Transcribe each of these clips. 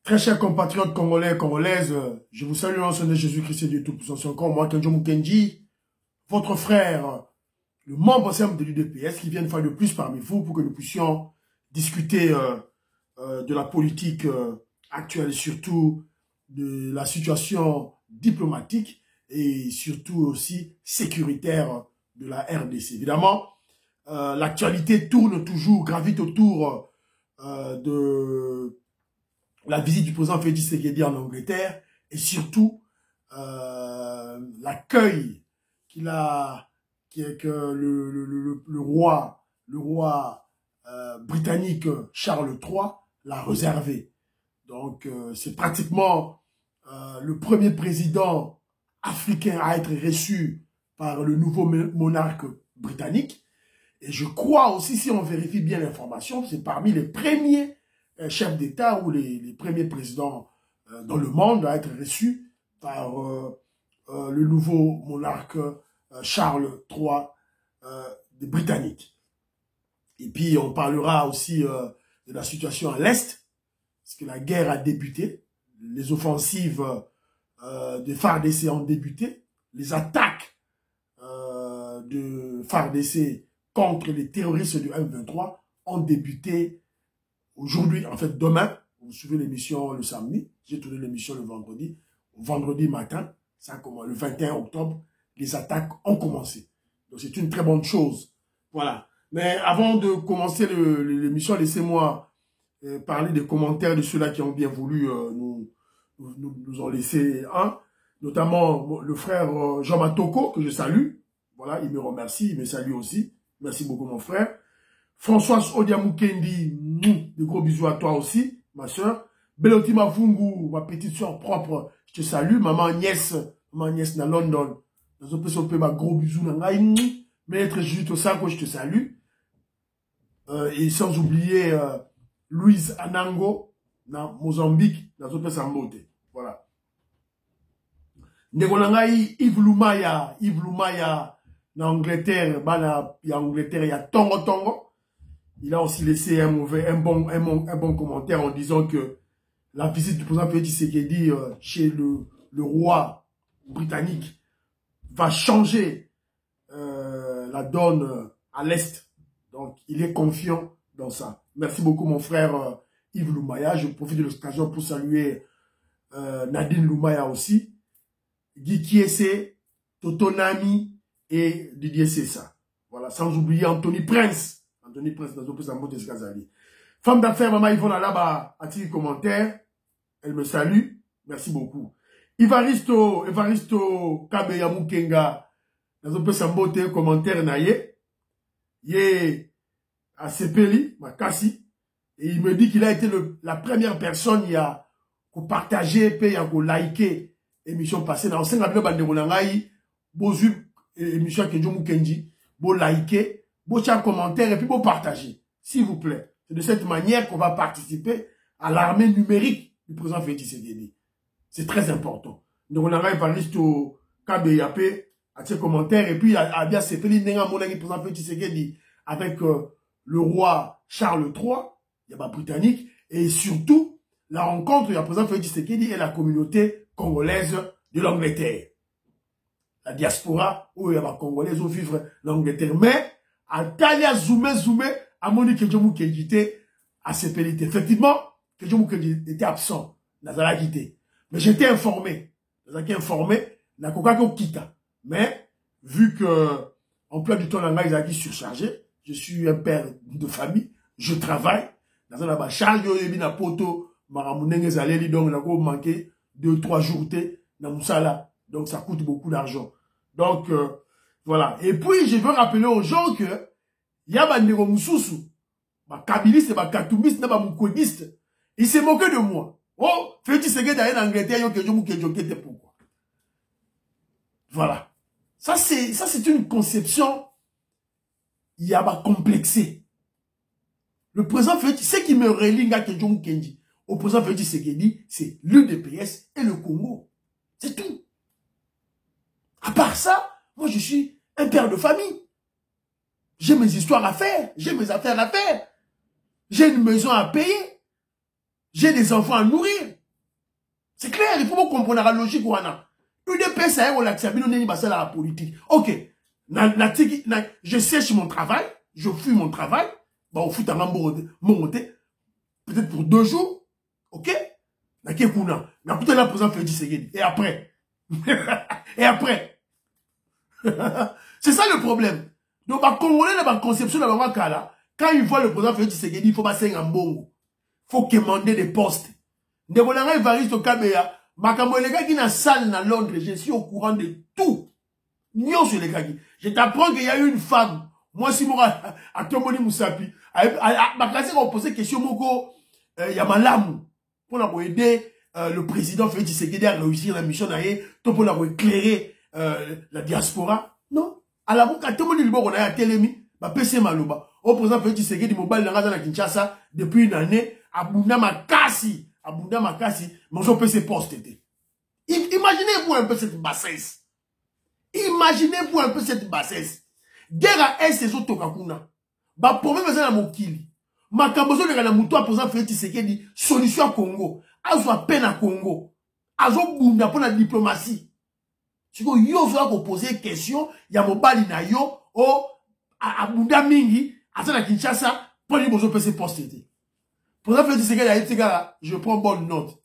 Très chers compatriotes congolais et congolaises, je vous salue en nom de Jésus-Christ et Dieu Tout-Puissant. C'est encore moi, Kenjo Mukendi, votre frère, le membre simple de l'UDPS, qui vient une fois de plus parmi vous pour que nous puissions discuter de la politique actuelle et surtout de la situation diplomatique et surtout aussi sécuritaire de la RDC. Évidemment, l'actualité tourne toujours, gravite autour de la visite du président Félix Tshisekedi en Angleterre et surtout l'accueil que le roi britannique Charles III l'a réservé. Donc c'est pratiquement le premier président africain à être reçu par le nouveau monarque britannique. Et je crois aussi, si on vérifie bien l'information, c'est parmi les premiers chefs d'État ou les premiers présidents dans le monde à être reçus par le nouveau monarque Charles III des Britanniques. Et puis on parlera aussi de la situation à l'Est, parce que la guerre a débuté, les offensives de FARDC ont débuté, les attaques de FARDC contre les terroristes du M23 ont débuté aujourd'hui, en fait demain. Vous suivez l'émission le samedi, j'ai tourné l'émission le vendredi matin, ça commence, le 21 octobre, les attaques ont commencé. Donc c'est une très bonne chose. Voilà. Mais avant de commencer l'émission, laissez-moi parler des commentaires de ceux-là qui ont bien voulu nous en laisser un. Notamment le frère Jean Matoko, que je salue. Voilà, il me remercie, il me salue aussi. Merci beaucoup mon frère. Françoise Odiamukendi, de gros bisous à toi aussi, ma soeur. Beloti Mavungu, ma petite soeur propre, je te salue. Maman Agnès na London. Ma gros bisous na ngai. Maître Judith Osako, je te salue. Et sans oublier Louise Anango, na Mozambique, na Zope Sambote. Voilà. Ndegonangai Yves Lumaya, na Angleterre, il y a Angleterre, il y a Tongo. Il a aussi laissé un bon commentaire en disant que la visite du président Félix Tshisekedi chez le roi britannique va changer la donne à l'Est. Donc, il est confiant dans ça. Merci beaucoup, mon frère Yves Lumaya. Je profite de l'occasion pour saluer Nadine Lumaya aussi. Guy Kiese, Toto Nami et Didier Sessa. Voilà, sans oublier Anthony Prince. Anthony Prince, dans un mot de Skazali. Femme d'affaires, Maman Yvonne Alaba, a-t-il commentaire? Elle me salue. Merci beaucoup. Evaristo Kabeya Mukenga, dans un mot de commentaire, naye. Yé, à Sepeli, Makasi. Et il me dit qu'il a été la première personne qui a partagé, qui a liké l'émission passée. Dans le 5 avril, bozu émission que John Mukendi, bo liker. Beau commentaire et puis beau partager, s'il vous plaît. C'est de cette manière qu'on va participer à l'armée numérique du président Félix Tshisekedi. C'est très important. Donc on a parlé au KBAP à ses commentaires et puis à bien Sepeli Nenga Monagi président Félix Tshisekedi avec le roi Charles III, il y a pas britannique, et surtout la rencontre du président Félix Tshisekedi et la communauté congolaise de l'Angleterre. La diaspora où il y a des Congolais qui vivent l'Angleterre. Mais Atalia zoomé, à mon dit que je m'ai quitté à Sepeli. Effectivement, que je m'ai était absent. Nazala quitté. Mais j'étais informé. Nazala informé, n'a qu'aucun kita. Mais, vu que, emploi du temps, l'anglais est surchargé, je suis un père de famille, je travaille, Nazala ba charge, yo yebi na poto, maramounenge zaleli, donc, n'a qu'au manqué 2-3 jours, na moussala. Donc, ça coûte beaucoup d'argent. Donc, voilà. Et puis, je veux rappeler aux gens que il y a des Moussoussou, des Kabilistes, des Katoumistes, des Moukodistes. Ils se moquaient de moi. Oh, Félix Tshisekedi d'aller en Angleterre, pourquoi? Voilà. Ça, c'est une conception, il y a pas complexé. Le président Félix, ce qui me relie à Kedjo Mukendi, au président Félix Tshisekedi, c'est l'UDPS et le Congo. C'est tout. À part ça, moi, je suis un père de famille. J'ai mes histoires à faire. J'ai mes affaires à faire. J'ai une maison à payer. J'ai des enfants à nourrir. C'est clair, il faut comprendre la logique. UDPS, ça on l'accepte, on est passé à la politique. Ok, je sèche mon travail, je fuis mon travail, bah, au foot à monter, peut-être pour 2 jours, ok? Et après, et après, c'est ça le problème. Donc, les Congolais, la conception de la Kala, quand ils voient le président Félix Tshisekedi, il faut passer un bon. Il faut commander des postes. Ndebolanga Evariste Kabea, makambo les gars qui na salle na Londres, je suis au courant de tout. Nyon sur les gars. Je t'apprends qu'il y a eu une femme. Moi, si moi, à Tomoni Moussapi, ma classe a posé question, moko, il y a malamu. Pour aider le président Félix Tshisekedi à réussir la mission d'ailleurs, pour éclairer la diaspora. Non. À la boucle, à Tomoni Libo, on a à Télémi, ma PC Maloba. Au président Félix Tshisekedi, mobile dans Kinshasa, depuis une année, à Bunda Makasi, mais on peut se poster. Imaginez-vous un peu cette bassesse. Imaginez-vous un peu cette bassesse. Guerre à est autres Tokakuna. Bah, problème, c'est la Mokili. Ma kambozo de la moutoua pour ça, Félix Tshisekedi, solution à Congo. Azo à peine à Congo. Azo bunda pour la diplomatie. Si vous avez posé question, il y a mon bali na yo, oh, à bunda mingi, à ça la Kinshasa, pour les besoins peut se poster. Pour ça, Félix Tshisekedi, je prends bonne note.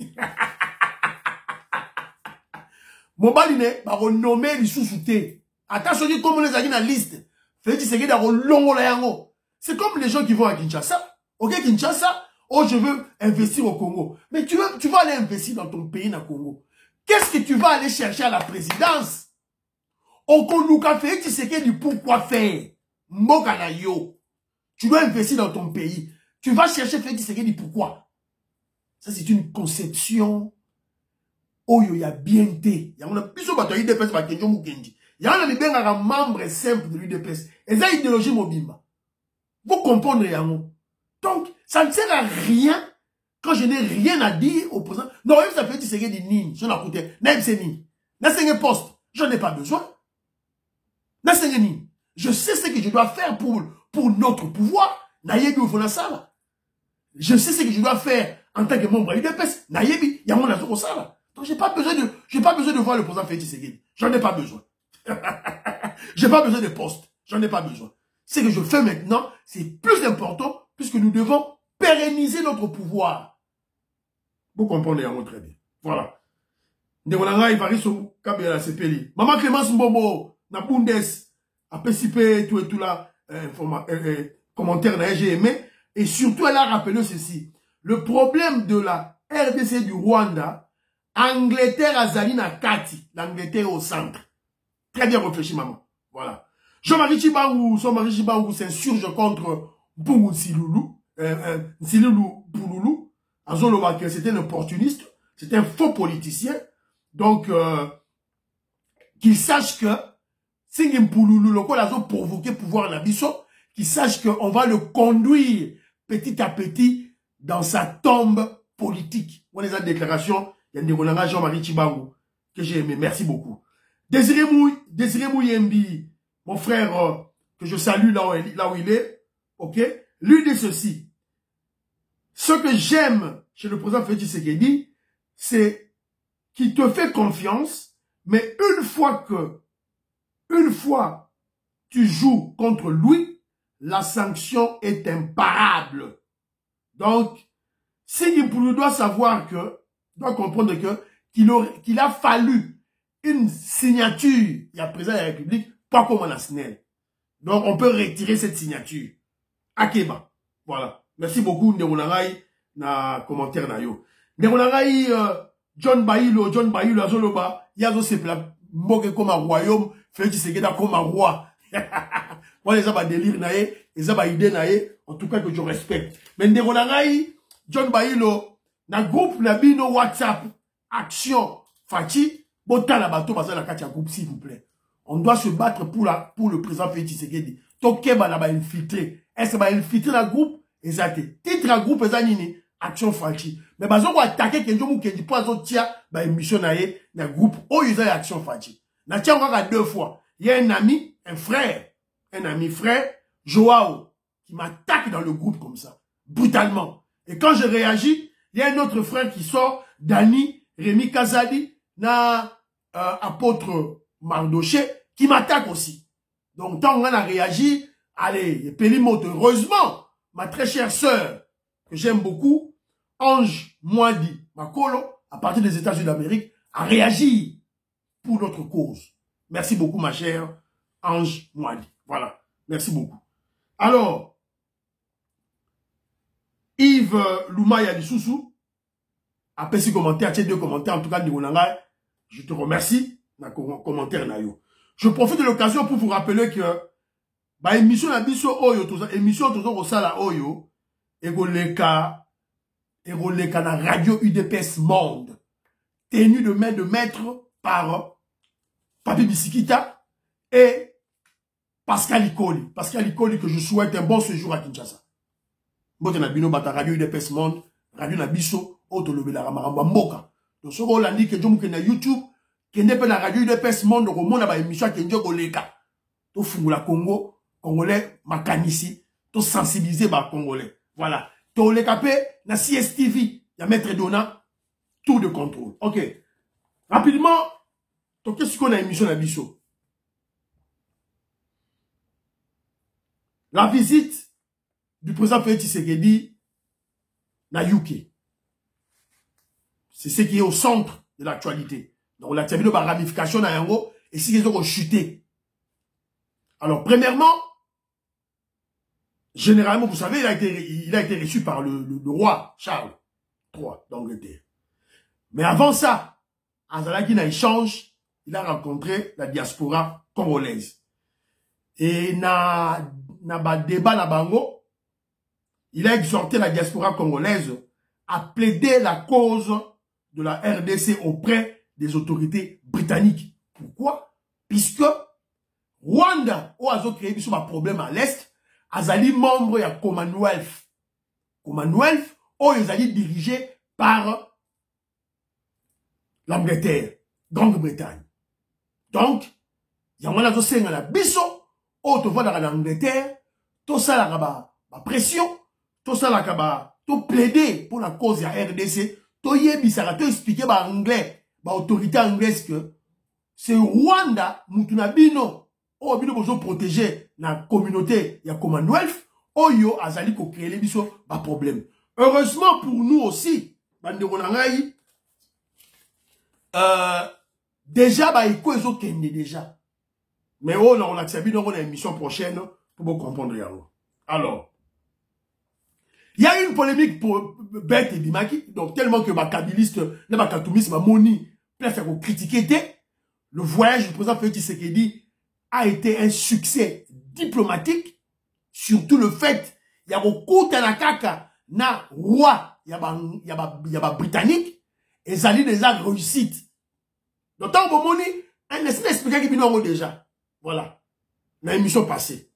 Mon baline, va renommer les sous-soutés. Attention, comme les a dit dans la liste. Félix Tshisekedi a relongo la yango. C'est comme les gens qui vont à Kinshasa. Ok, Kinshasa, oh, je veux investir au Congo. Mais tu vas aller investir dans ton pays, dans le Congo. Qu'est-ce que tu vas aller chercher à la présidence? Au Congo, Félix Tshisekedi, pourquoi faire? Mboka na yo. Tu dois investir dans ton pays. Tu vas chercher Félix Tshisekedi, pourquoi? Ça, c'est une conception. Oh, il y a bien été. Il y a un plus de l'UDPS, il y a un membre simple de l'UDPS. Et ça, idéologie mobimba. Vous comprenez, Yango. Donc, ça ne sert à rien quand je n'ai rien à dire au président. Non, même ça fait dire que des nines. Je n'ai écouté. Même c'est nines. N'a pas poste. Je n'ai pas besoin. N'a pas nines. Je sais ce que je dois faire pour notre pouvoir. Naïebi ou Fonasala. Je sais ce que je dois faire en tant que membre de l'UDPS. Naïebi, il y a mon atout au Sala. Donc, j'ai pas besoin de voir le président Félix Tshisekedi. J'en ai pas besoin. J'ai pas besoin de poste. J'en ai pas besoin. Ce que je fais maintenant, c'est plus important puisque nous devons pérenniser notre pouvoir. Vous comprenez, très bien. Voilà. Ndewolanga Ivariso Kabela Sepeli. Maman Clémence Mbombo, na Bundes, a participé tout et tout là, commentaire là, j'ai aimé. Et surtout, elle a rappelé ceci. Le problème de la RDC du Rwanda, Angleterre a zali na kati, l'Angleterre au centre. Très bien réfléchi, maman. Voilà. Jean-Marie Chibangu s'insurge contre Mpungu Nsiloulou, Nsiloulou Pouloulou. Azoloba, c'était un opportuniste, c'était un faux politicien. Donc, qu'il sache que, si Mpouloulou, le quoi l'azo provoqué pouvoir la biso, qu'il sache qu'on va le conduire petit à petit dans sa tombe politique. On les a déclarations. Il y a des Jean-Marie Chibangu que j'ai aimé. Merci beaucoup. Désiré Mouyembi, mon frère que je salue là où il est, ok? Lui dit ceci. Ce que j'aime chez le président Félix Tshisekedi, c'est qu'il te fait confiance, mais une fois tu joues contre lui, la sanction est imparable. Donc, Singipulu doit savoir doit comprendre qu'il a fallu une signature, il y a président de la République, pas comme on a signé. Donc, on peut retirer cette signature. Akeba. Voilà. Merci beaucoup, Nderonangai, na commentaire na yo. Nderonangai, John Bailo, Azoloba, Yazo Sepla, Mboke comme un royaume, Félix Tshisekedi comme un roi. Moi, les a délire nae, les a idée nae, en tout cas que je respecte. Mais Nderonangai, John Bailo, na groupe Nabino WhatsApp, Action, Fati, Bota la bateau, parce que la katia groupe, s'il vous plaît. On doit se battre pour le président Félix Tshisekedi. Tokeba n'a pas infiltré. Est-ce que va infiltrer la groupe? Exact. Titre la groupe, c'est Action Fati. Mais bah, on va attaquer quelqu'un qui dit pas autre tia, bah, émission nae, na groupe, oh, ils ont Action Fati. Na tia encore 2 fois. Il y a un ami, un ami frère, Joao, qui m'attaque dans le groupe comme ça. Brutalement. Et quand je réagis, Il y a un autre frère qui sort, Dani, Rémi Kazadi, na apôtre Mardoché, qui m'attaque aussi. Donc, tant qu'on a réagi, allez, Pelimoto, heureusement, ma très chère sœur, que j'aime beaucoup, Ange Mwadi Makolo, à partir des États-Unis d'Amérique, a réagi pour notre cause. Merci beaucoup, ma chère Ange Mwadi. Voilà. Merci beaucoup. Alors, Yves Loumaya Lissoussou, après ce commentaire, tu as deux commentaires, en tout cas, je te remercie dans le commentaire. Je profite de l'occasion pour vous rappeler que bah, émission na biso oyo, émission toujours au sala oyo, egoleka na radio UDPS Monde, tenue de main de maître par Papi Bisikita et Pascal Ikoli. Pascal Ikoli, que je souhaite un bon séjour à Kinshasa. Bote na bino bata radio UDPS Monde, radio na biso, oto lobe la ramaramba mboka. Donc, ce qu'on a dit que je na YouTube, que n'est pas la radio UDPS Monde, au monde a émission qui est goleka. To fungula Congo, Congolais, makanisi, to sensibiliser ba Congolais. Voilà. To le capé, na CSTV, ya maître Dona, tout de contrôle. Ok. Rapidement, to qu'est-ce qu'on a émission na biso? La visite du président Félix Tshisekedi na UK. C'est ce qui est au centre de l'actualité. Donc, la ramification na yango, et si ils ont chuté. Alors, premièrement, généralement, vous savez, il a été reçu par le roi Charles III d'Angleterre. Mais avant ça, Azalaki n'a échange, il a rencontré la diaspora congolaise. Et na débat na bango, il a exhorté la diaspora congolaise à plaider la cause de la RDC auprès des autorités britanniques. Pourquoi? Puisque Rwanda, où a créé un problème à l'Est, Azali membre de Commonwealth. Commonwealth, où ils allaient dirigé par l'Angleterre, Grande-Bretagne. Donc, il y a un peu de biso, où tu vois dans l'Angleterre, tout ça la pression, tout ça la tout plaider pour la cause de la RDC, tout y expliquer par anglais, par autorité anglaise que c'est Rwanda, Mutunabino, oh, bino besoin protéger la communauté, il y a Commonwealth, oh yo, azali ko créer les biso, pas problème. Heureusement pour nous aussi, déjà, bah, il faut kende déjà. Mais oh, on a accepté, donc on a une émission prochaine pour vous comprendre. Alors, il y a une polémique pour Bête et Bimaki, donc tellement que ma kabiliste, ma katoumis, ma moni, peut-être pour critiquer, le voyage du président Félix Tshisekedi a été un succès diplomatique, surtout le fait, il y a beaucoup de nakaka, na roi, il y a britannique, et ça déjà réussite. Donc, tant que moni, un esprit expliqué qui vient déjà. Voilà. Dans l'émission passée.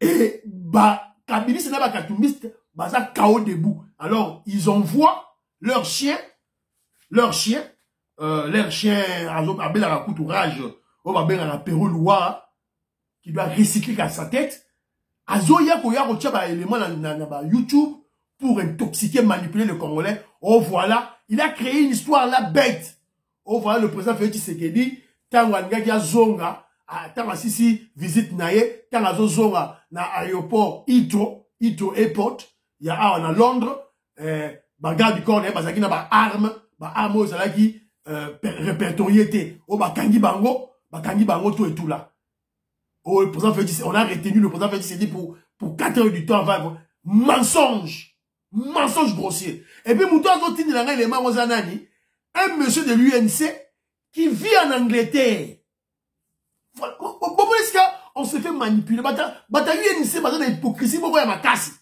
Et, bah, Kabilis et Nabakatoumiste, bah, ça chaos debout. Alors, ils envoient leur chien, Abel Rakoutourage, au Babel à la Pérou-Loire, qui doit recycler à sa tête. Azoya Koya Rochaba élément dans YouTube pour intoxiquer, manipuler le Congolais. Oh, voilà. Il a créé une histoire là bête. Oh, voilà le président Félix Tshisekedi, Tangwanga qui a zonga, Tanga Sisi visite naye, Tanga zonga na aéroport Ito Airport, il y a à Londres, bagarre du corps, bazaki na ba arme aux zalaki répertorié, oh bakangi bango tout et tout là. Oh, le président Félix, on a retenu le président Félix Tshisekedi pour 4 heures du temps avant. Mensonge grossier. Et puis, Moutou Azotini Langa, il est Mamozanani, un monsieur de l'UNC qui vit en Angleterre. Voilà. On se fait manipuler. Bata UNC, bata l'hypocrisie, ma casse.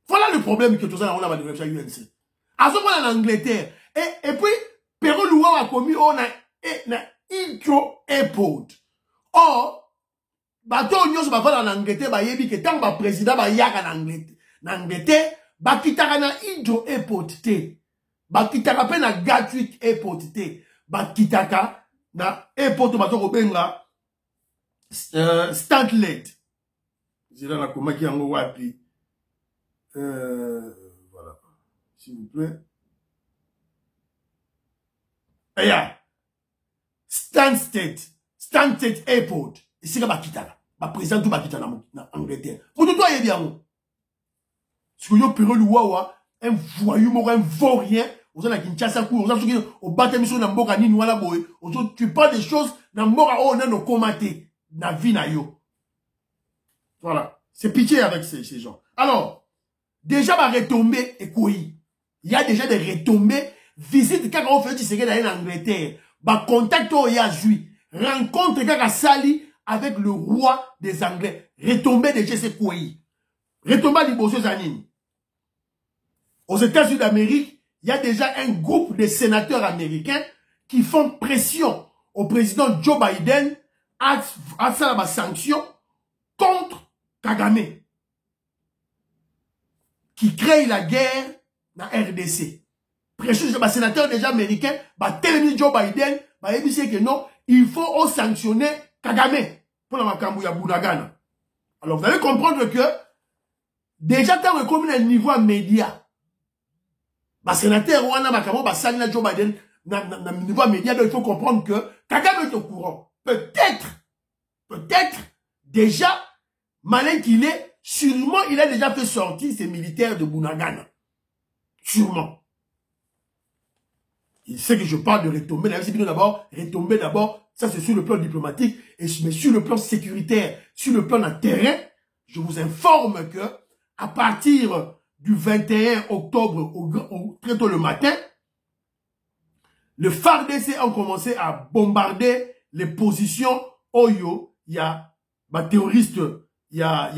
Voilà le problème que tout ça, on a dans l'UNC. Azotini en Angleterre. Et puis, Perro Loua a commis, on a Heathrow Airport. Or, bateau nyos ba va en Angleterre, ba yebi que tant ba président ba yaka en Angleterre, ba kitaka na Heathrow Airport te. Ba kitaka pe na Gatwick Airport te. Ba kitaka na airport bato ko benga Stanley. Zira na komaki yango wapi. Voilà. S'il vous plaît. Et ya. Stansted Airport. Ici, il y a Bakitana. Le président de Bakitana en Angleterre. Pour tout le monde, il y a bien. Si vous avez un voyou, un vaurien, vous avez Kinshasa, vous avez au bâtiment de Mboka ni Nouala Boé, tu parles des choses dans Mboka, on a nos commentés, dans la vie, voilà. C'est pitié avec ces gens. Alors, déjà, ma retombée est quoi? Il y a déjà des retombées. Visite quand on fait du secret en Angleterre. Bah, contact au Yazui. Rencontre quand Sali avec le roi des Anglais. Retombée déjà, c'est quoi? Retombée du Bosso Zanini. Aux États-Unis d'Amérique, il y a déjà un groupe de sénateurs américains qui font pression au président Joe Biden à faire la sanction contre Kagame, qui crée la guerre dans la RDC. Pression sur les sénateurs déjà américains, télémis Joe Biden, il dit que non, il faut sanctionner Kagame pour la Makambouya Bounagana. Alors vous allez comprendre que déjà tant que comme un niveau média, les sénateurs Wana Makambo, Joe Biden, dans le niveau média, il faut comprendre que Kagame est au courant. Peut-être, déjà, malin qu'il est, sûrement il a déjà fait sortir ses militaires de Bounagana. Sûrement. Il sait que je parle de retomber. Retomber d'abord, ça c'est sur le plan diplomatique, mais sur le plan sécuritaire, sur le plan d'un terrain, je vous informe que à partir du 21 octobre très tôt le matin, le FARDC ont commencé à bombarder les positions Oyo. Il y a terroristes, il y a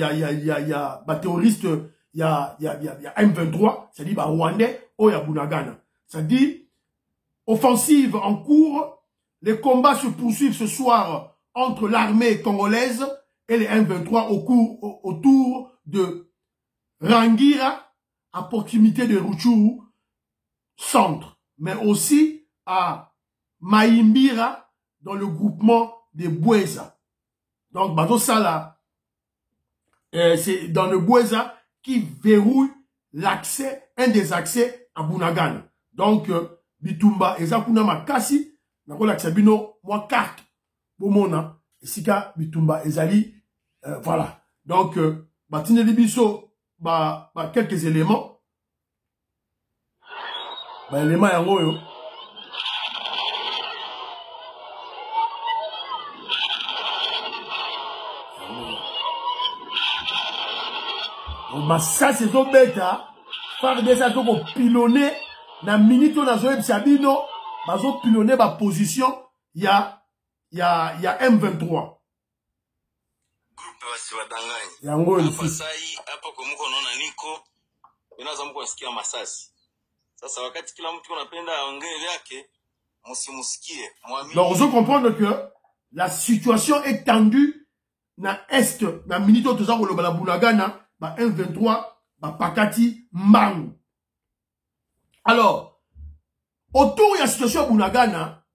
M23, c'est-à-dire Rwandais, Oya Bounagana. C'est-à-dire offensive en cours, les combats se poursuivent ce soir entre l'armée congolaise et les M23 autour de Rangira, à proximité de Rutshuru centre, mais aussi à Maïmbira, dans le groupement des Boueza. Donc, Bazo Sala, c'est dans le Boueza qui verrouille l'accès, un des accès à Bounagana. Donc, Bitumba, Ezakuna Makasi, Nakola Ksabino, moi carte, Bomona, Sika, Bitumba, Ezali, voilà. Donc, Batine Libiso, quelques éléments. Éléments yango. Ça c'est ton bêta. Faire des ça pour pilonner na minute on a zoé Sabino, bazo pilonner ba position, il y a M23. Yango ici. Hapa kwa mko naona niko inaanza mko nasikia masasi. Sasa wakati kila mtu anapenda aongee yake, msimusikie. Donc on doit comprendre que la situation est tendue na est na minute on toza ko loba la Bounagana, ba M23, ba Pakati, Mbangu. Alors, autour de la situation à Bounagana,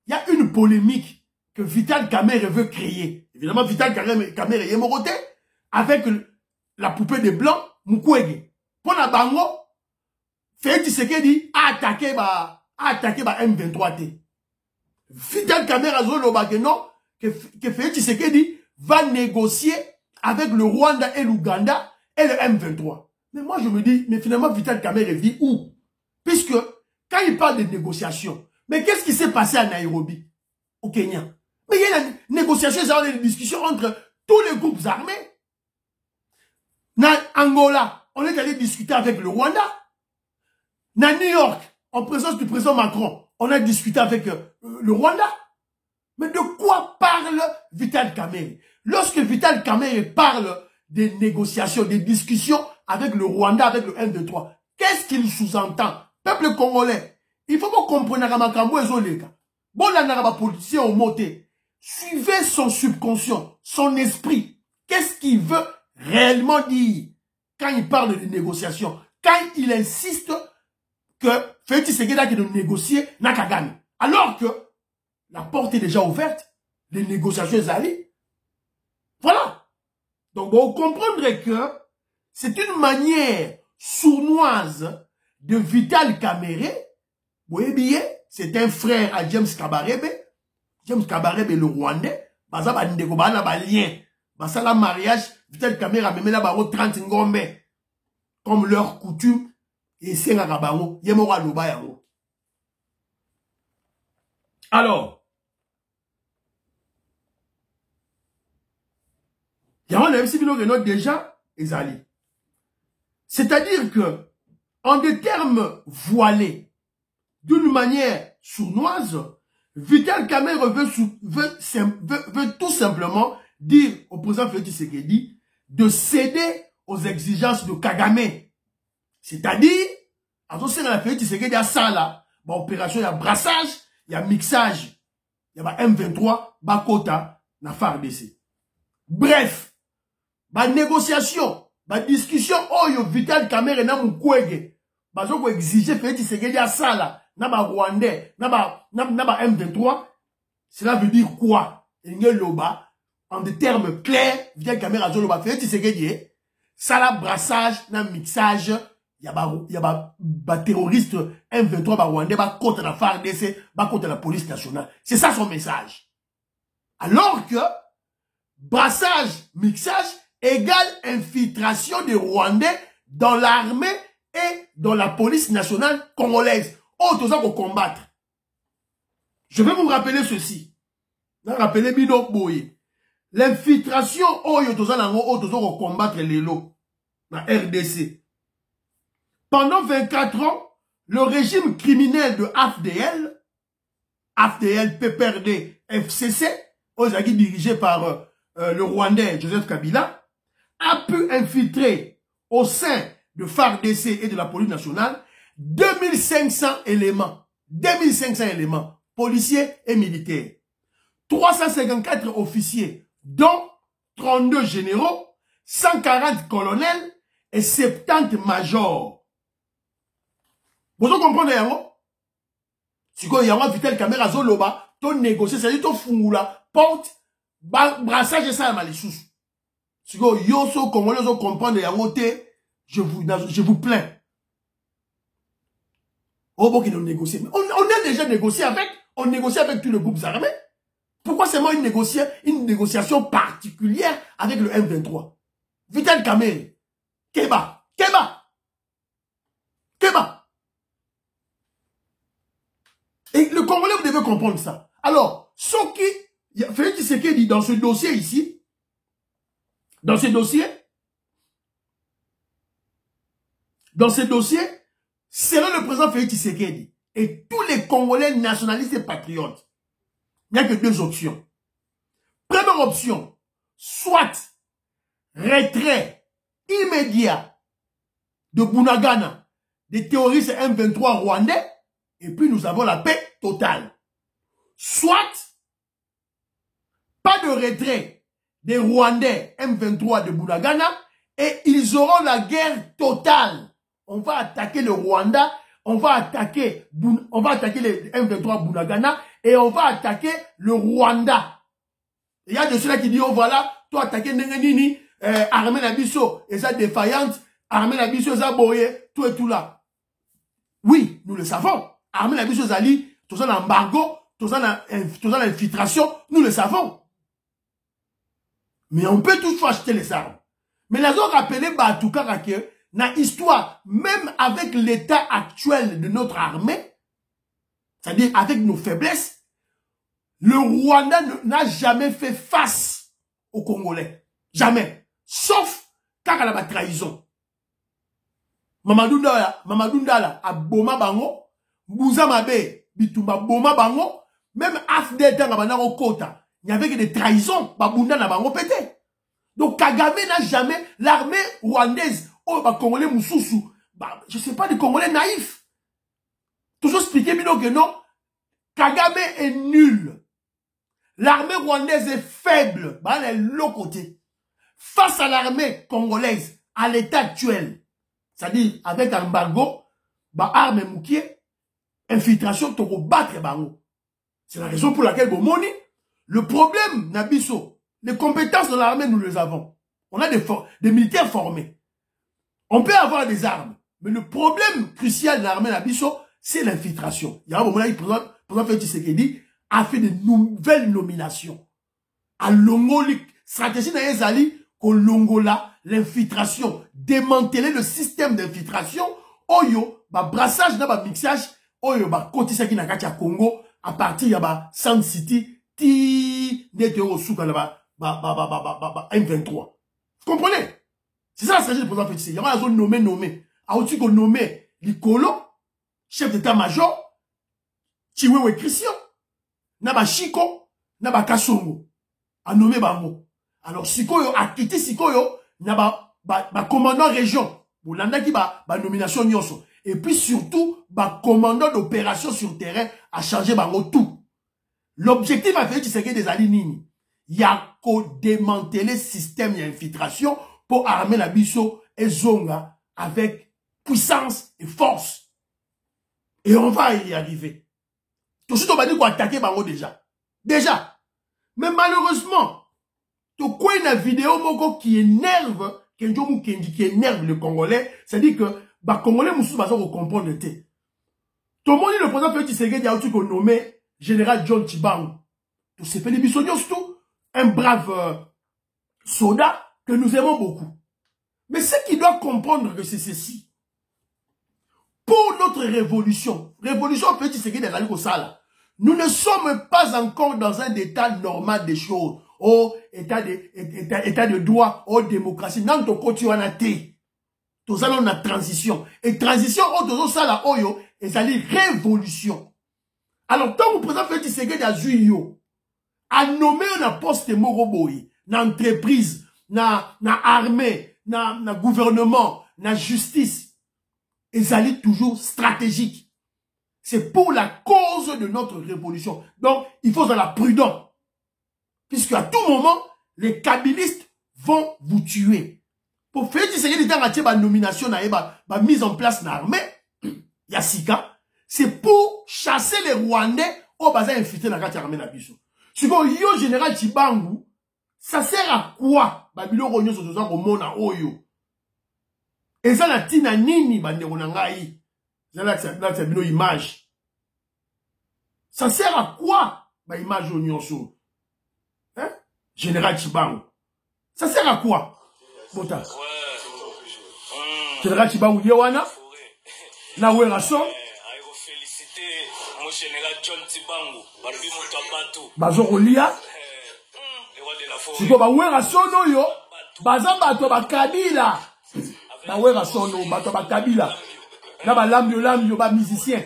il y a une polémique que Vital Kamerhe veut créer. Évidemment, Vital Kamerhe est moroté avec la poupée de blanc, Mukwege. Pour la bango, Félix Tshisekedi a attaqué M23 T. Vital Kamerhe a dit que Félix Tshisekedi va négocier avec le Rwanda et l'Ouganda et le M23. Mais moi, je me dis, mais finalement, Vital Kamerhe vit où? Puisque, quand il parle de négociation, mais qu'est-ce qui s'est passé à Nairobi, au Kenya? Mais il y a une négociation, une discussion entre tous les groupes armés. Dans Angola, on est allé discuter avec le Rwanda. Dans New York, en présence du président Macron, on a discuté avec le Rwanda. Mais de quoi parle Vital Kamerhe? Lorsque Vital Kamerhe parle des négociations, des discussions avec le Rwanda, avec le M23, qu'est-ce qu'il sous-entend? Peuple congolais, il faut que vous compreniez que Makambo est zoléka. Bon, là, n'a pas politicien au moté. Suivez son subconscient, son esprit. Qu'est-ce qu'il veut réellement dire quand il parle de négociation? Quand il insiste que Félix Tshisekedi a de négocier Nakagami. Alors que la porte est déjà ouverte, les négociations allient. Voilà. Donc, vous comprendrez que c'est une manière sournoise de Vital Kamerhe. Vous voyez bien, c'est un frère à James Kabarebe. James Kabarebe, le Rwandais. Baza ba ndeko ba na ba lien. Basa la mariage, Vital Kamerhe a même là ba 30 ngombe. Comme leur coutume. Et c'est un rabango. Yemora loba yango. Alors, il y a un MC Bino déjà exalé. C'est-à-dire que, en des termes voilés, d'une manière sournoise, Vital Kamerhe veut tout simplement dire au président Félix Tshisekedi de céder aux exigences de Kagame. C'est-à-dire, à tout la Félix Tshisekedi a ça là, opération, il y a brassage, il y a mixage, il y a M23, Bakota, na FARDC. Bref, négociation, discussion, oh, Vital Kamerhe na mukwege, ko exiger Félix Tshisekedi a ça là, na Rwandais, na M23, cela veut dire quoi? Loba, en des termes clairs, Vital Kamerhe a Zoloba, Félix Tshisekedi, ça la brassage, na mixage, il y a terroriste M23, Rwandais, contre la FARDC, contre la police nationale. C'est ça son message. Alors que, brassage, mixage, égale infiltration des Rwandais dans l'armée et dans la police nationale congolaise. Oh, tout ça pour combattre. Je vais vous rappeler ceci. Rappelez Bino Boye. L'infiltration, oh, tout ça pour combattre les lots. La RDC. Pendant 24 ans, le régime criminel de AFDL, PPRD, FCC, dirigé par le Rwandais Joseph Kabila, a pu infiltrer au sein de FARDC et de la police nationale 2500 éléments. 2500 éléments, policiers et militaires. 354 officiers, dont 32 généraux, 140 colonels et 70 majors. Vous comprenez, yango? Si vous avez Vital Kamerhe Zoloba, tu négocier, c'est-à-dire tu fungula, porte, brassage et ça, malissous. Si vous yoso, congolais, vous comprenez, yango te, je vous plains. Oh, bon, qu'ils ont négocié. On a déjà négocié avec, on négocie avec tous les groupes armés. Pourquoi c'est moi une négociation particulière avec le M23? Vital Kamerhe. Keba. Et le Congolais, vous devez comprendre ça. Alors, ce qui, Félix Tshisekedi dans ce dossier ici, dans ce dossier, selon le président Félix Tshisekedi et tous les Congolais nationalistes et patriotes, il n'y a que deux options. Première option, soit retrait immédiat de Bunagana, des terroristes M23 rwandais, et puis nous avons la paix totale. Soit, pas de retrait des Rwandais M23 de Bunagana, et ils auront la guerre totale. On va attaquer le Rwanda, on va attaquer les M23 Bunagana, et on va attaquer le Rwanda. Il y a de ceux-là qui disent, oh voilà, toi attaquer Nengenini, armée Nabiso, et ça défaillante, armée Nabiso, ça boye, tout et tout là. Oui, nous le savons. Armée Nabiso Zali, tout ça l'embargo, tout ça l'infiltration, nous le savons. Mais on peut toutefois acheter les armes. Mais les autres rappelés, en tout cas, que dans l'histoire, même avec l'état actuel de notre armée, c'est-à-dire avec nos faiblesses, le Rwanda n'a jamais fait face aux Congolais. Jamais. Sauf quand il y a la trahison. Mamadou Ndala a Boma Bango, Bouza Mabe, Bitumba Boma Bango, même AFDL Tangabanaro Kota, il n'y avait que des trahisons, Babunda na Bango pété. Donc Kagame n'a jamais, l'armée rwandaise, oh, Congolais Moussoussou, je ne sais pas, des Congolais naïfs. Toujours expliquer, que non, Kagame est nul. L'armée rwandaise est faible, elle est l'autre côté. Face à l'armée congolaise, à l'état actuel, c'est-à-dire avec embargo, armes et moukier, infiltration, pour battre bango. C'est la raison pour laquelle, le problème, Nabiso, les compétences de l'armée, nous les avons. On a des militaires formés. On peut avoir des armes. Mais le problème crucial de l'armée Nabiso, c'est l'infiltration. Il y a un moment là, le président Félix Tshisekedi a fait de nouvelles nominations. À Longoli, stratégie d'Aezali, qu'au Longola, l'infiltration, démanteler le système d'infiltration, oyo, ba brassage, ba mixage, oyo, ba kotisaki na katia Congo, à partir de Sound City, ti, netero souka là M23. Vous comprenez? C'est ça la stratégie du président Félix. Il y a une zone nommé. A aussi qu'on nommé Licolo, chef d'état-major, Chiwewe Christian, Naba Chiko, Naba Kasongo. A nommé Bango. Alors, Sikoyo, a quitté Sikoyo, Naba commandant région. Boulanda qui ba nomination nyonso. Et puis surtout, commandant d'opération sur terrain a changé Bango tout. L'objectif a fait que des alinini. Il y a qu'au démanteler le système d'infiltration pour armer la biso et zonga avec puissance et force. Et on va y arriver. Tout de suite, on va dire qu'on attaquer Bango déjà. Déjà. Mais malheureusement, tu vois une vidéo moko qui énerve, qui énerve le Congolais, c'est-à-dire que, Congolais moussou va comprendre le thé. Tout le monde dit le président Félix Tshisekedi a aussi nommé Général John Tchibangu. Tout c'est fait des bisognos tout. Un brave soldat que nous aimons beaucoup. Mais ce qu'il doit comprendre que c'est ceci. Pour notre révolution Félix Tshisekedi a au sala. Nous ne sommes pas encore dans un état normal des choses. Oh, état de droit, oh, démocratie. Non, to koti wana te. Tout ça, on a transition. Et transition, oh, tout ça, là, oh, yo, et ça dit révolution. Alors, tant que le président Félix Tshisekedi a Zuyo, a nommé un poste Moroboy, na entreprise, na armée, na gouvernement, na justice, et ça dit toujours stratégique. C'est pour la cause de notre révolution. Donc, il faut être prudent. Puisqu'à tout moment, les kabylistes vont vous tuer. Pour faire une nomination, mise en place dans l'armée, Yassika, c'est pour chasser les Rwandais au bazar infiltré dans l'armée Nabiso. Si vous yo général Tchibangu, ça sert à quoi? Babilo Ronyo Sotoza Romona Oyo. Et ça, la tina nini bande Ronangai. C'est une image. Ça sert à quoi? Bah, image au Nyonso. Hein? Général Tchibangu. Ça sert à quoi? Bota. Général Tchibangu Yewana. Na Werason. Féliciter mon général John Tchibangu. Barbi Moutabatou. Bazoro Lia. Siko ba Werason yo. Bazamba to ba Kabila. Ba Werason yo. Ba to ba Kabila. Là, bah, l'âme, bah, musicien.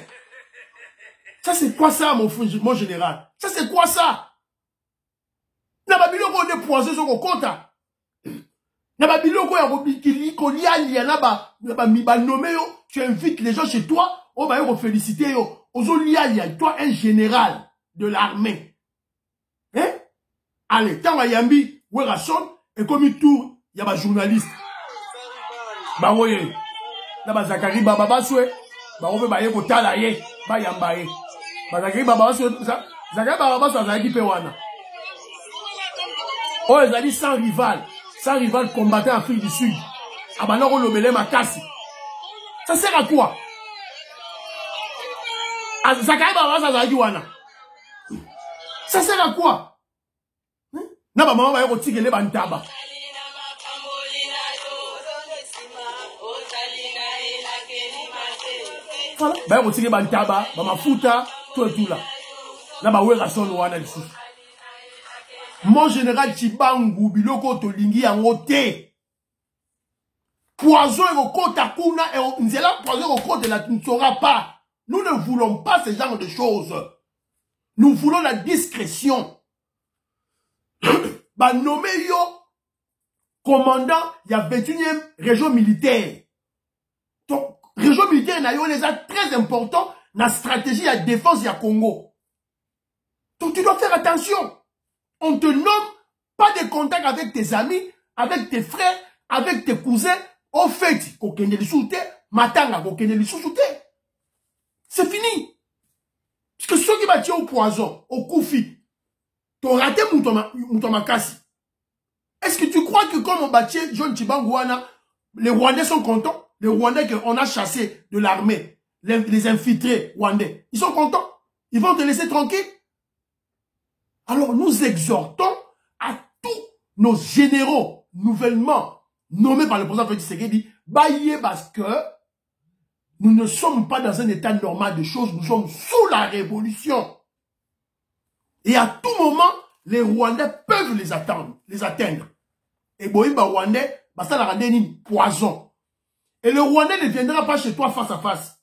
Ça, c'est quoi ça, mon général? Ça, c'est quoi ça? N'a pas bilo qu'on est poisé sur le compte. N'a pas bilo qu'on y a, là, bah, nommé, tu invites les gens chez toi, on va y féliciter, toi, un général de l'armée. Hein? Allez, tant Yambi, Werason, et comme il tourne, il y a un journaliste. Bah, oui. Là, Zakari Baba Baswe, on veut bailler pour talaye, bayambaye. Zakari Baba Baswe, Zakari Baba Baswe, Zakari Pewana. Oh, ils ont dit sans rival combattant en Afrique du Sud. Ah, bah, non, on le mêle ma casse. Ça sert à quoi? Zakari Baba Baswe, Zakari Wana. Ça sert à quoi? Non, bah, maman va y retirer les bantaba. Voilà. Ben, on tire bantaba, ma fouta, tout et tout là. Là, bah, ouais, rason, on a ici. Mon général Tchibangu, biloko tolingi en oté. Poison et au côte à Kuna, et nzela poison au côte de la, tu ne sauras pas. Nous ne voulons pas ce genre de choses. Nous voulons la discrétion. Bah, nommé yo, commandant, il y a 21e région militaire. Donc, région militaire, les a très important dans la stratégie de défense du Congo. Donc tu dois faire attention. On te nomme pas de contact avec tes amis, avec tes frères, avec tes cousins. Au fait, c'est fini. Parce que ceux qui battent au poison, au koufi, t'ont raté Moutomakasi. Est-ce que tu crois que comme on battait John Tchibangu, Les Rwandais sont contents. Les Rwandais qu'on a chassés de l'armée, les infiltrés rwandais, ils sont contents. Ils vont te laisser tranquille. Alors nous exhortons à tous nos généraux nouvellement nommés par le président Félix Tshisekedi, bailler parce que nous ne sommes pas dans un état normal de choses, nous sommes sous la révolution. Et à tout moment, les Rwandais peuvent les atteindre. Et Boïba Rwandais, ça la rende une poison. Et le Rwandais ne viendra pas chez toi face à face.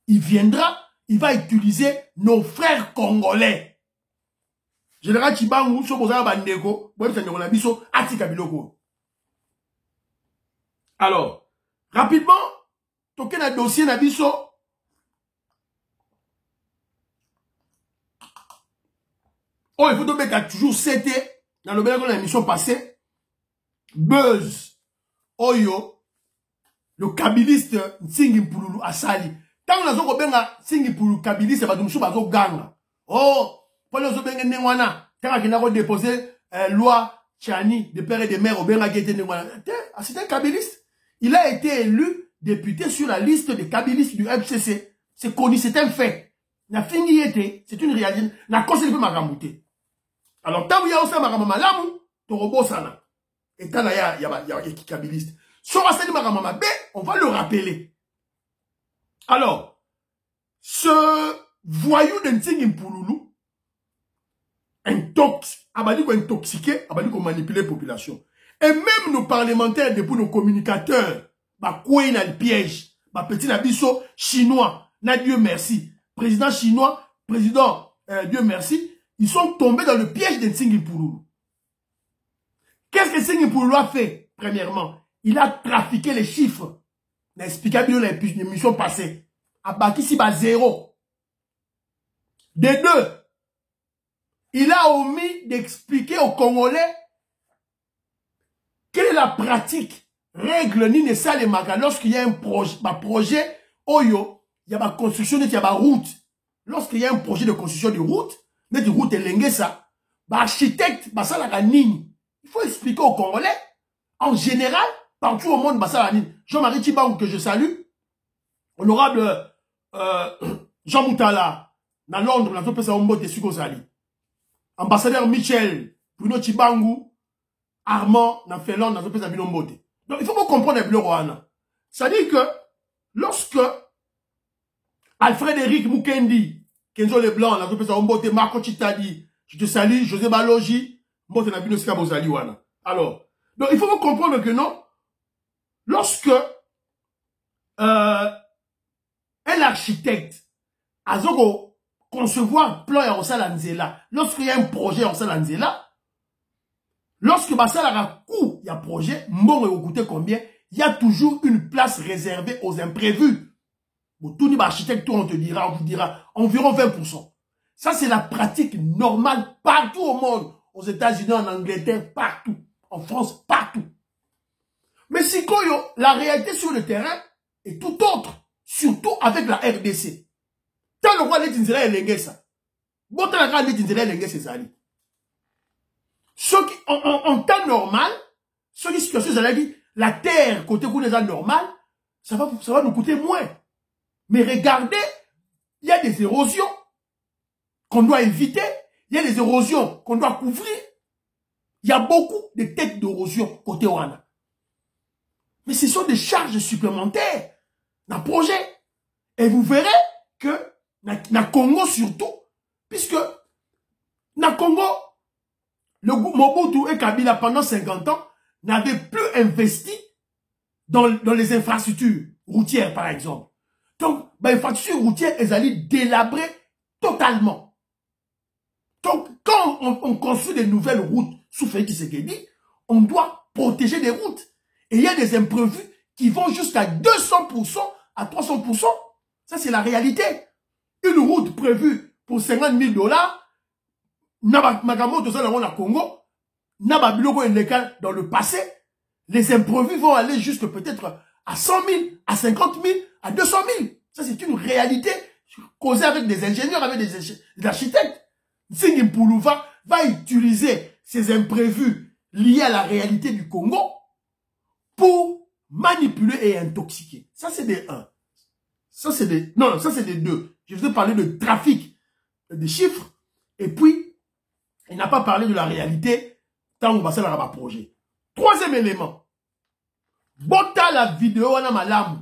Il viendra, il va utiliser nos frères congolais. Général Chibangu, alors, rapidement, toqué un dossier Nabiso. Oh, il faut donc mettre toujours c'était dans le bel de l'émission passée. Buzz. Oyo. Le kabiliste Nsingi Mpululu Asali. Tant on a zo benga Nsingi Mpululu kabiliste ba dumshu ba zo ganga. Oh, pour les zo benga nengwana. Tant qu'il a déposé loi Chani de père et de mère au benga gete nengwana. C'est un kabiliste. Il a été élu député sur la liste des kabilistes du FCC. C'est connu, c'est un fait. Na fini été, c'est une réalité. Na conseil peut m'agamouter. Alors, tant qu'il y a aussi un malamu, to robot sana. Et tant il y a kabiliste. Sur la scène Maramama B, on va le rappeler. Alors, ce voyou de Ntingi Mpululu, intoxiqué, qu'on manipule la population. Et même nos parlementaires, depuis nos communicateurs, quoi il a le piège, petit nabiso chinois, na Dieu merci, président chinois, président Dieu merci, ils sont tombés dans le piège de Ntingi Mpululu. Qu'est-ce que Ntingi Mpululu a fait, premièrement? Il a trafiqué les chiffres. Il a expliqué bien l'émission passée. A bâti si bas 0. De deux, il a omis d'expliquer aux Congolais quelle est la pratique, règle ni ne ça les magas lorsqu'il y a un projet, oyo, il y a ma construction, il y a ma route. Lorsqu'il y a un projet de construction de route, de route et lengue ça, architecte, ça la nini. Il faut expliquer aux Congolais, en général, partout au monde, Jean-Marie Tchibangu, que je salue, honorable Jean Moutala, dans Londres, dans tout Ombote Sukosali, ambassadeur Michel, Bruno Tchibangu, Armand, dans Finlande, dans tout Ombote. Donc il faut comprendre le Rwanda. C'est-à-dire que lorsque Alfred-Éric Mukendi, Kenzo Leblanc, dans tout Ombote, Marco Chitadi, je te salue, José Balogi, Mbote Nabino Sikabozali Wana. Alors, donc il faut comprendre que non, lorsque un architecte a concevoir un plan à Rosalanzela, lorsqu'il y a un projet à Rosalanzela, lorsque Bassala a coût, il y a un projet, bon et coûté combien, il y a toujours une place réservée aux imprévus. Bon, tout niveau architecte, on vous dira environ 20%. Ça, c'est la pratique normale partout au monde. Aux États-Unis, en Angleterre, partout. En France, partout. Mais si la réalité sur le terrain est tout autre, surtout avec la RDC. Tant le roi l'Étinzela est lengue ça. Bon, tant le roi l'Étinzela est lengue c'est ça. Ceux qui, en temps normal, ceux qui situation, ça dit, la terre, côté Kouneza normal, ça va nous coûter moins. Mais regardez, il y a des érosions qu'on doit éviter, il y a des érosions qu'on doit couvrir. Il y a beaucoup de têtes d'érosion côté Wana. Mais ce sont des charges supplémentaires dans le projet. Et vous verrez que dans Congo surtout, puisque dans Congo, le Mobutu et Kabila pendant 50 ans n'avaient plus investi dans les infrastructures routières par exemple. Donc, les infrastructures routières, elles allaient délabrer totalement. Donc, quand on construit des nouvelles routes sous Félix Tshisekedi, on doit protéger les routes. Et il y a des imprévus qui vont jusqu'à 200%, à 300%. Ça, c'est la réalité. Une route prévue pour $50 000, Magamoto, ça, dans le Congo, Nababiloko et Lécal, dans le passé, les imprévus vont aller jusque peut-être à 100 000, à 50 000, à 200 000. Ça, c'est une réalité causée avec des ingénieurs, avec des architectes. Ntingi Mpululu va utiliser ces imprévus liés à la réalité du Congo pour manipulé et intoxiqué. Ça, c'est des 1. Ça, c'est des... Non, ça, c'est des 2. Je vous ai parlé de trafic des chiffres. Et puis, il n'a pas parlé de la réalité tant on va faire un projet. Troisième élément. Bota la vidéo, on a malamu.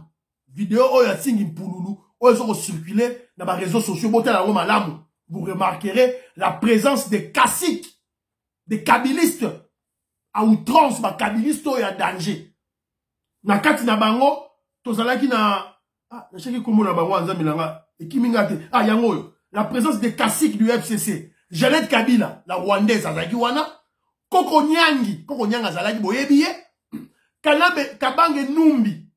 Vidéo, oh, ya singi mpouloulou. Oh, ils ont circulé dans les réseaux sociaux. Bota la malamu. Vous remarquerez la présence des caciques, des kabylistes. À outrance, ma kabiliste, oh, ya danger. Na kati na bango, tozalaki na... Ah, je sais que comment na bango, anza milanga. Et qui mingate. Ah, yango, la présence des caciques du FCC. Jeannette Kabila, la Rwandaise, azalaki wana. Koko Nyangi azalaki boyebiye. Kanabe Kabange Numbi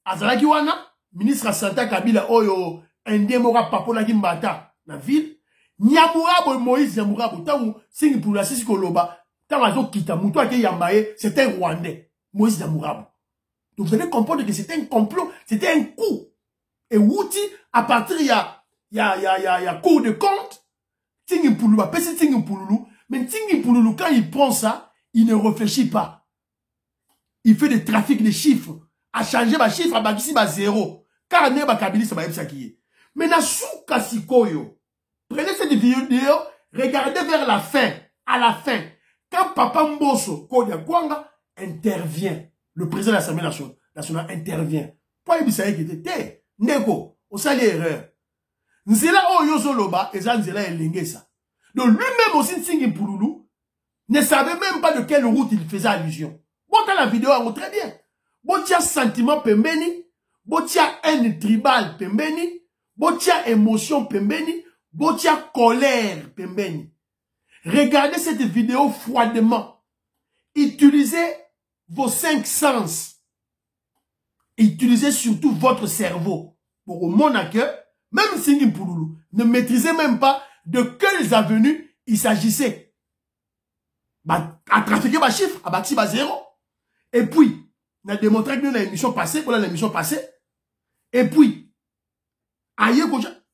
azalaki wana. Ministre Santa Kabila oyo indien moka papola ki mbata na ville. Nyamurabo Moïse Nyamurabo tangu singi pour la sisi koloba. Tangu azo kita muto ake yambaye, c'était un Rwandais. Moïse Nyamurabo. Donc vous allez comprendre que c'était un complot, c'était un coup. Et Wouti, à partir il y a cours de compte. Tingi Pouloulou, pesi Tingi Pouloulou. Mais Tingi Pouloulou, quand il prend ça, il ne réfléchit pas. Il fait des trafics de chiffres. A changer ma chiffre, à bakisi ba 0. Car ne ba kabili ça va être qui est. Mais na souka sikoyo. Prenez cette vidéo, regardez vers la fin. À la fin. Quand Papa Mbosso, Kodia Kwanga, intervient. Le président de l'Assemblée nationale intervient. Pourquoi il dit qu'il était Neko, on sait l'erreur. Nzela Oyo Zoloba, et ça Nzela Elengesa. Donc lui-même aussi, Nsingi Pouloulou, ne savait même pas de quelle route il faisait allusion. Bon, dans la vidéo, on très bien. Bon, tu as sentiment pembeni, bon, tu as haine tribal pembeni, bon, tu as émotion pembeni, bon, tu as colère pembeni. Regardez cette vidéo froidement. Utilisez vos 5 sens. Utilisez surtout votre cerveau. Pour au monde à cœur, même Singi Pouloulou ne maîtrisait même pas de quelles avenues il s'agissait. Bah, à trafiquer ma chiffre, à bâtir ma 0. Et puis, on a démontré que l'émission passée, voilà l'émission passée. Et puis, ailleurs,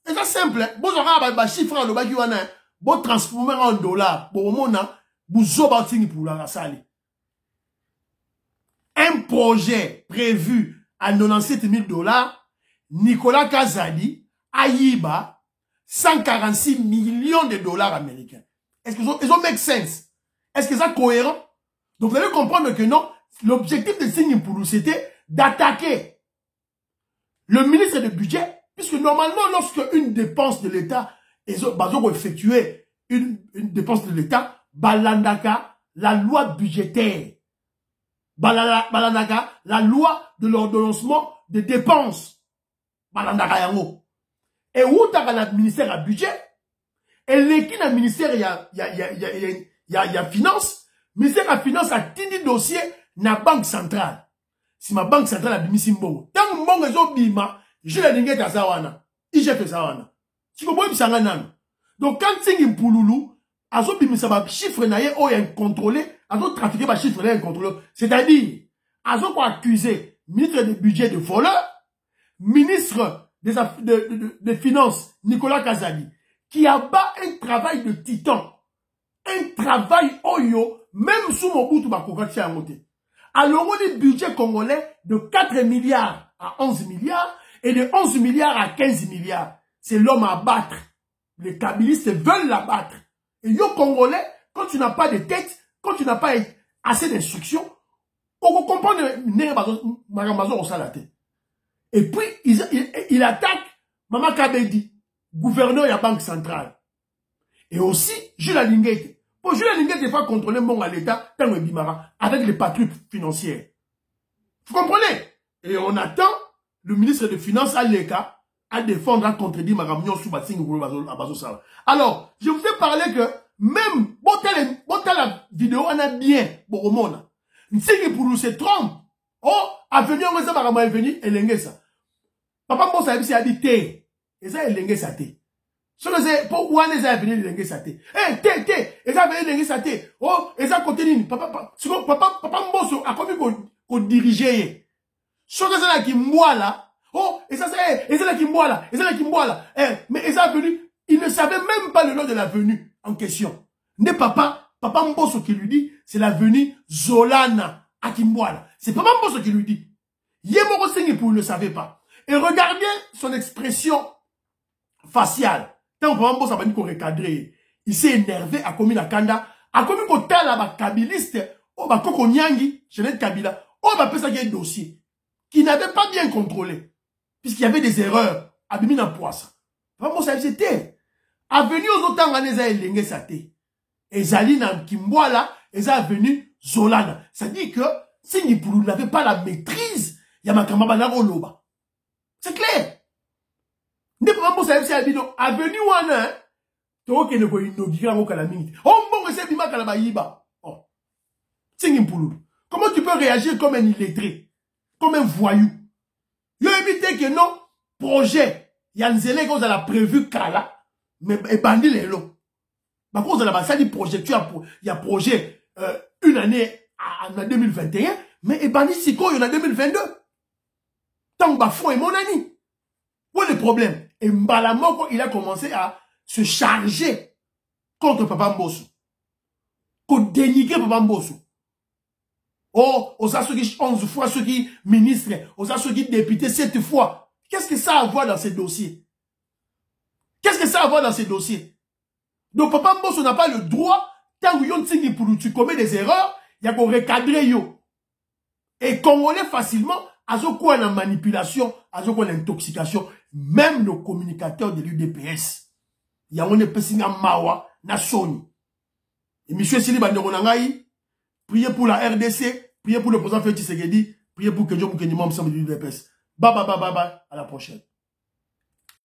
c'est simple. Bon, on a un chiffre en le bas qui va bon transformer en dollars. Bon, au moment vous avez pour la salle. Un projet prévu à 97 000 $, Nicolas Kazadi, Aïba, 146 millions de dollars américains. Est-ce qu'ils ont make sense? Est-ce que c'est cohérent? Donc vous allez comprendre que non, l'objectif de Singi Pouloulou, c'était d'attaquer le ministre du budget, puisque normalement, lorsque une dépense de l'État est effectuée, une dépense de l'État, balandaka, la loi budgétaire, balandaka, la loi de l'ordonnancement des dépenses, balandaka yango. Et où t'as le ministère à budget, et l'équipe du ministère, il y a finance, ministère à finance a tindi dossier na banque centrale. Si ma banque centrale a bimisi mbongo. Tant mbongo ezo bima, je la lingue ta zawana. Ije te zawana. Tu comprends bisanga nano. Donc quand Singi Pouloulou, azo bimisa ba chiffre na ye o incontrôlé, azo trafiquer ba chiffre na incontrôlé. C'est-à-dire, azo ko accuser ministre du budget de voleur, ministre des finances Nicolas Kazadi, qui abat un travail de titan. Un travail oyo, même sous Mobutu Bakokati à monter. Alors on a un budget congolais de 4 milliards à 11 milliards et de 11 milliards à 15 milliards. C'est l'homme à battre. Les kabylistes veulent l'abattre. Et yo congolais, quand tu n'as pas de tête, quand tu n'as pas assez d'instructions, on comprend que et puis il attaque Mama Kabedi, gouverneur de la Banque centrale. Et aussi, Jules Alinguete. Pour Jules Alinguete, il faut contrôler mon l'État dans le Bimara avec les patrouilles financières. Vous comprenez? Et on attend le ministre des Finances à l'ECA à défendre, à contredire ma réunion sous Batsing. Alors, je vous ai parlé que même, bon, la vidéo, on a bien, bon, au monde. Nsingi Pouloulou se trompe. Oh, à venir, on va ma venir, et l'engue ça. Papa, bon, ça a dit, té. Et ça, et l'engue ça, té. Ce que c'est, pour où on est venu l'engue ça, té. Eh, té, et ça, venu l'engue ça, té. Oh, et ça, continue. Papa, Mbosso, a commis qu'on dirigeait. Ce que c'est là qui moi là. Oh, et ça, c'est là qui moi là. Et ça, là qui moi là. Eh, mais, et ça, venu, il ne savait même pas le nom de la venue en question. N'est papa Mbosso qui lui dit, c'est la venue Zolana à Kimboala. C'est Papa Mbosso qui lui dit. Yemoko Sengi Poulou ne savait pas. Et regardez son expression faciale. Tant que Papa Mbossa va recadrer, il s'est énervé à Komi Nakanda, à Komi Kotala, ba kabiliste, oh ba Koko Nyangi, Jeanette Kabila, oh ba pesa un dossier, qui n'avait pas bien contrôlé, puisqu'il y avait des erreurs, à Bimina Poisse. Papa Mbossa c'était. Avenu aux autres Nganeza et Lenge Sate. Et Zalina Kimboala, et ça venu Zolana. Ça dit que Sengi Poulou n'avait pas la maîtrise, Yamakamba Banaro Loba. C'est clair. Ne Papa Mbossa avenu Wana, to ke ne ko inaugurer ngo kala mingi. Oh mbongo se bima kala bayiba. Oh. Sengi Poulou. Comment tu peux réagir comme un illettré, comme un voyou? Yo évité que non projet Yanzele qu'on a prévu kala mais et bandi les lots. Par contre, on a ça dit projet, il y a projet une année en 2021, mais et bandi si quoi il y en a 2022. Tant que fond et mon ami. Où est le problème? Et Mbalamoko, il a commencé à se charger contre Papa Mbosso. Pour dénigrer Papa Mbosso. Oh, aux qui 11 fois, ceux qui ministres, aux qui députés 7 fois. Qu'est-ce que ça a à voir dans ces dossiers? Qu'est-ce que ça a à voir dans ces dossiers? Donc Papa Mbosso n'a pas le droit, tant que tu commets des erreurs, il y a qu'on recadrer yo. Et Congolais facilement, à ce quoi la manipulation, à ce quoi l'intoxication, même nos communicateurs de l'UDPS. Il y a un epessinga mawa, na soni. Et monsieur Sili Banderonangaï, priez pour la RDC, priez pour le président Félix Tshisekedi, priez pour que Dieu nous ait de l'UDPS. Bye bye bye bye bye, à la prochaine.